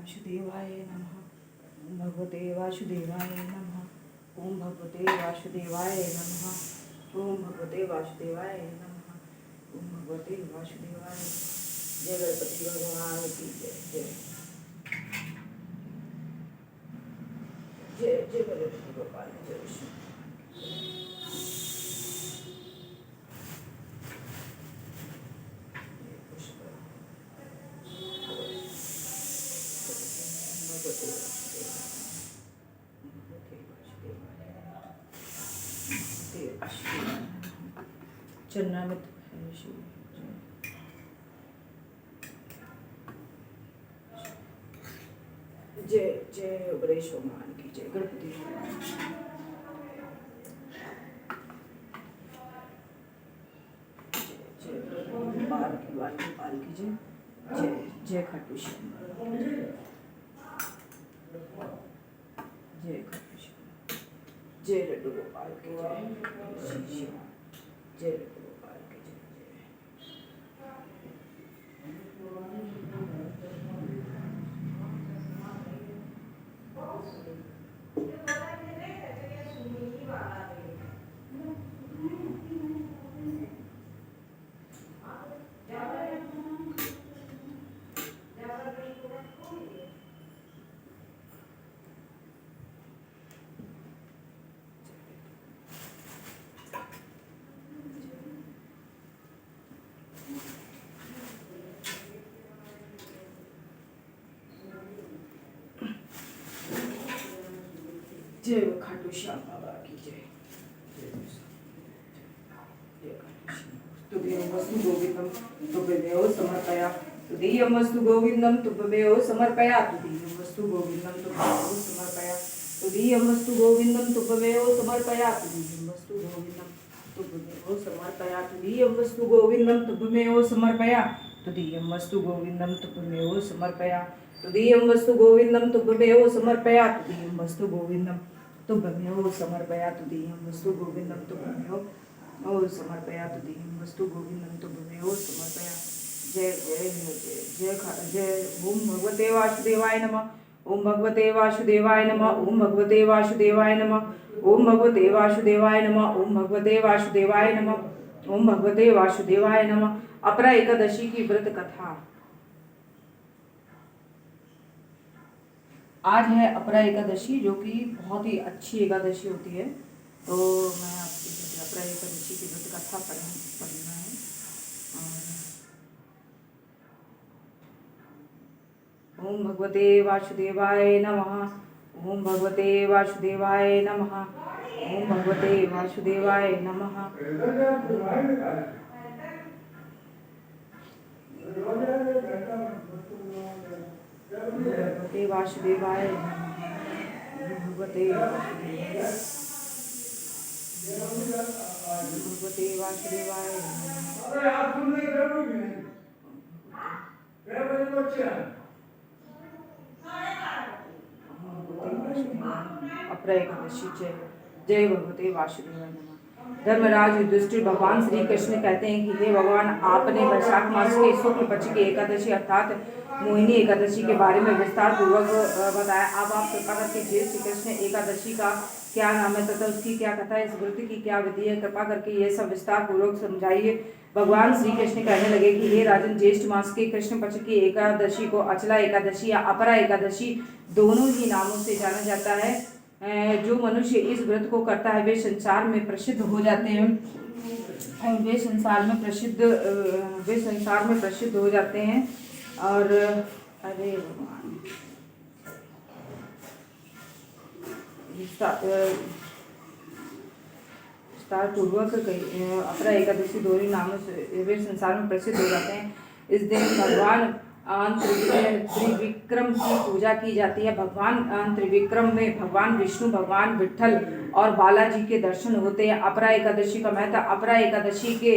वासुदेवाय नमः। ओम भगवते वासुदेवाय नमः। ओम भगवते वासुदेवाय नमः। ओम भगवते वासुदेवाय नमः। ओम भगवते वासुदेवाय। जय गणपति भगवान की जय। जय जय जय गणपति भगवान जय विष्णु। चरणामृत जय जय गणेश भगवान की जय। गणपति जय बाल की जय। जय जय खाटू श्याम। जय खाटू श्याम। जय लड्डू गोपाल की जय। जय लड्डू गोपाल की जय। जय खाटू श्याम बाबा की जय। तुभ्यमस्तु गोविंदम तुभ्यमेव समर्पया। तुदीयमस्तु गोविंदम तुभ्यमेव समर्पया। तुदीयमस्तु गोविंदम तुभ्यमेव समर्पया। तुदीयमस्तु गोविंदम तुभ्यमेव समर्पया। तुदीयमस्तु गोविंदम तुभ्यमेव समर्पया। तुदीयमस्तु गोविंदम तुभ्यमेव समर्पया। तुदीयमस्तु गोविंदम तुभ्यमेव समर्पया। तुदीयमस्तु गोविंदम तुभ्यमेव समर्पया। तुदीयमस्तु गोविंदम तुभ्यमेव समर्पया। तुदीयमस्तु गोविंदम तुभ्यमेव समर्पया। तुदीयमस्तु गोविंदम तुभ्यमेव समर्पया। जय जय जय जय जय। ओम भगवते वासुदेवाय नमः। ओम भगवते वासुदेवाय नमः। ओम भगवते वासुदेवाय नमः। ओम भगवते वासुदेवाय नमः। ओम भगवते वासुदेवाय नमः। ओम भगवते वासुदेवाय नमः। अपरा एकादशी की व्रत कथा। आज है अपरा एकादशी, जो कि बहुत ही अच्छी एकादशी होती है। तो मैं आपकी अपरा एकादशी की व्रत कथा पढ़ना है। ओम भगवते वासुदेवाय नमः। ओम भगवते वासुदेवाय नमः। ओम भगवते वासुदेवाय नमः। भगवते वासुदेवाय भगवते भगवते वासुदेवाय। अपरा एकादशी जय जय भगवते वासुदेवाय नमः। धर्मराज युधिष्ठिर भगवान श्री कृष्ण कहते हैं कि हे भगवान, आपने वैशाख मास के शुक्ल पक्ष की एकादशी अर्थात मोहिनी एकादशी के बारे में विस्तार पूर्वक बताया। अब आप कृपा करके जय श्री कृष्ण एकादशी का क्या नाम है तथा उसकी क्या कथा है, इस व्रत की क्या विधि है, कृपा करके ये सब विस्तार पूर्वक समझाइए। भगवान श्री कृष्ण कहने लगे कि हे राजन, ज्येष्ठ मास के कृष्ण पक्ष की एकादशी को अचला एकादशी या अपरा एकादशी दोनों ही नामों से जाना जाता है। जो मनुष्य इस व्रत को करता है वे संसार में प्रसिद्ध हो जाते हैं। वे संसार में प्रसिद्ध हो जाते हैं। और अरे भगवान, विस्तार पूर्वक अपरा एकादशी दोनों नामों से वे संसार में प्रसिद्ध हो जाते हैं। इस दिन भगवान त्रिविक्रम की पूजा की जाती है। भगवान त्रिविक्रम में भगवान विष्णु, भगवान विट्ठल और बालाजी के दर्शन होते हैं। अपरा एकादशी का महत्व। अपरा एकादशी के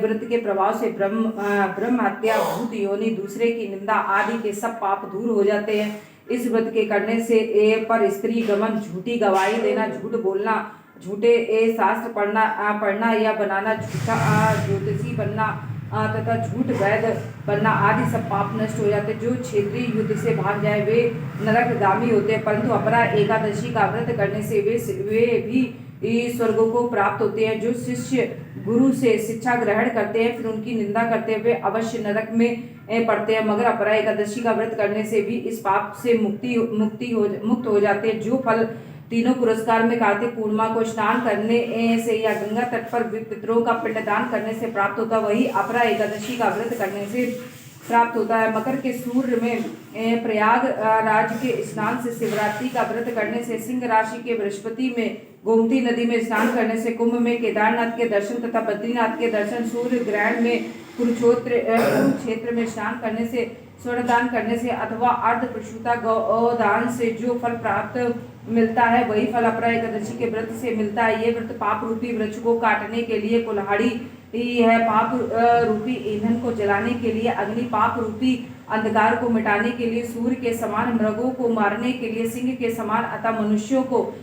व्रत के प्रभाव से ब्रह्म हत्या, भूत योनि, दूसरे की निंदा आदि के सब पाप दूर हो जाते हैं। इस व्रत के करने से पर स्त्री गमन, झूठी गवाही देना, झूठ बोलना, झूठे शास्त्र पढ़ना या बनाना, झूठा ज्योतिषी बनना, तथा झूठ वैद बनना आदि सब पाप नष्ट हो जाते। जो क्षेत्रीय युद्ध से भाग जाए वे नरकगामी होते हैं, परंतु अपरा एकादशी का व्रत करने से वे भी स्वर्ग को प्राप्त होते हैं। जो शिष्य गुरु से शिक्षा ग्रहण करते हैं फिर उनकी निंदा करते हैं वे अवश्य नरक में पड़ते हैं, मगर अपरा एकादशी का व्रत करने से भी इस पाप से मुक्त हो जाते हैं। जो फल तीनों पुरस्कार में कार्तिक पूर्णिमा को स्नान करने से या गंगा तट पर पितरों का पिंडदान करने से प्राप्त होता, वही अपरा एकादशी का व्रत करने से प्राप्त होता है। मकर के सूर्य में प्रयाग राज के स्नान से, शिवरात्रि का व्रत करने से, सिंह राशि के बृहस्पति में गोमती नदी में स्नान करने से, कुंभ में केदारनाथ के दर्शन तथा बद्रीनाथ के दर्शन, सूर्य ग्रहण में कुरुक्षेत्र में स्नान करने से, स्वर्णदान करने से अथवा अर्ध प्रसूता गौदान से जो फल प्राप्त मिलता है वही फल अपरा एकादशी के व्रत से मिलता है। ये व्रत पाप रूपी वृक्ष को काटने के लिए कुल्हाड़ी है, पाप रूपी ईंधन को जलाने के लिए अग्नि, पाप रूपी अंधकार को मिटाने के लिए सूर्य के समान, मृगों को मारने के लिए सिंह के समान, अतः मनुष्यों को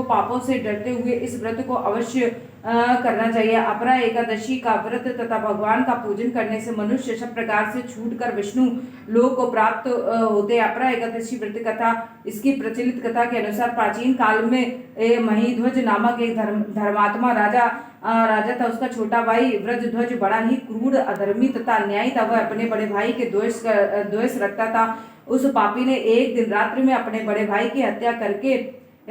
पापों से डरते हुए इस व्रत को अवश्य करना चाहिए। अपरा एकादशी का व्रत तथा भगवान का पूजन करने से मनुष्य सब प्रकार से छूटकर विष्णु लोक को प्राप्त होते। अपरा एकादशी व्रत कथा, इसकी प्रचलित कथा के अनुसार प्राचीन काल में महीध्वज नामक एक धर्मात्मा राजा था। उसका छोटा भाई व्रजध्वज बड़ा ही क्रूर, अधर्मी तथा अन्यायी था। वह अपने बड़े भाई के द्वेष रखता था। उस पापी ने एक दिन रात्रि में अपने बड़े भाई की हत्या करके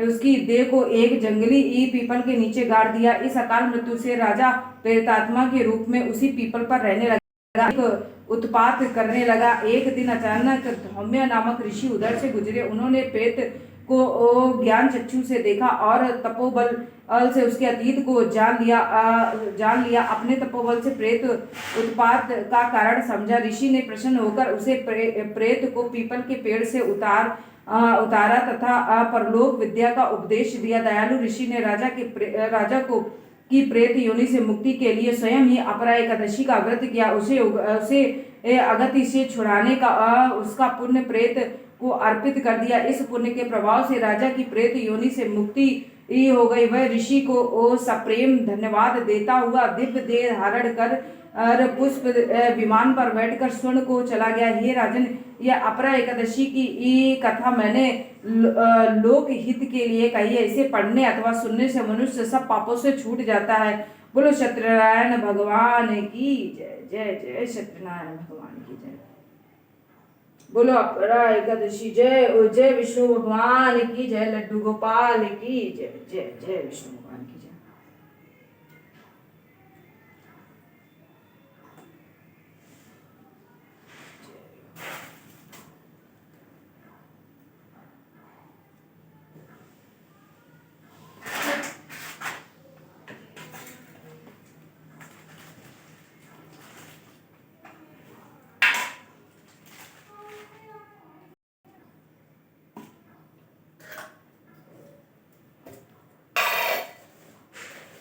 उसकी देह को एक जंगली पीपल के नीचे गाड़ दिया। इस अकाल मृत्यु से राजा प्रेतात्मा के रूप में उसी पीपल पर रहने लगा, उत्पात करने लगा। एक दिन अचानक धौम्य नामक ऋषि उधर से गुजरे। उन्होंने प्रेत को ज्ञान चक्षु से देखा और तपोबल से उसके अतीत को जान लिया। अपने तपोबल से प्रेत उत्पात का कारण समझा। ऋषि ने प्रसन्न होकर उसे प्रेत को पीपल के पेड़ से उतारा तथा परलोक विद्या का उपदेश दिया। दयालु ऋषि ने राजा को की प्रेत योनि से मुक्ति के लिए स्वयं ही अपरा एकादशी का व्रत किया। उसे अगति से छुड़ाने का उसका पुण्य प्रेत को अर्पित कर दिया। इस पुण्य के प्रभाव से राजा की प्रेत योनि से मुक्ति हो गई। वह ऋषि को सप्रेम धन्यवाद देता हुआ दिव्य देह धारण कर पुष्प विमान पर बैठकर स्वर्ण को चला गया। हे राजन, यह अपरा एकादशी की कथा मैंने लोक हित के लिए कही है। इसे पढ़ने अथवा सुनने से मनुष्य सब पापों से छूट जाता है। बोलो सत्यनारायण भगवान की जय। जय जय सत्यनारायण भगवान की जय। बोलो अपरा एकादशी जय। जय विष्णु भगवान की जय। लड्डू गोपाल की जय। जय जय विष्णु भगवान की जय।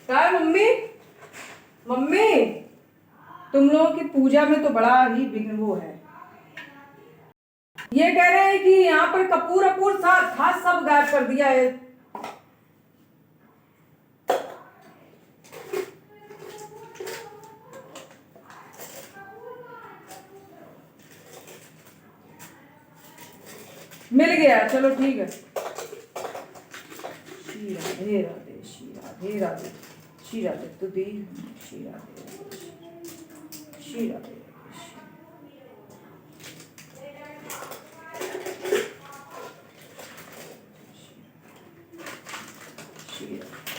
क्या मम्मी तुम लोगों की पूजा में तो बड़ा ही विघ्न वो है। ये कह रहे हैं कि यहाँ पर कपूर था सब गायब कर दिया है। मिल गया, चलो ठीक है। श्री राधे राधे, श्री राधे राधे, श्री राधे तुदी, श्री राधे श्री राधे। श्री राधे।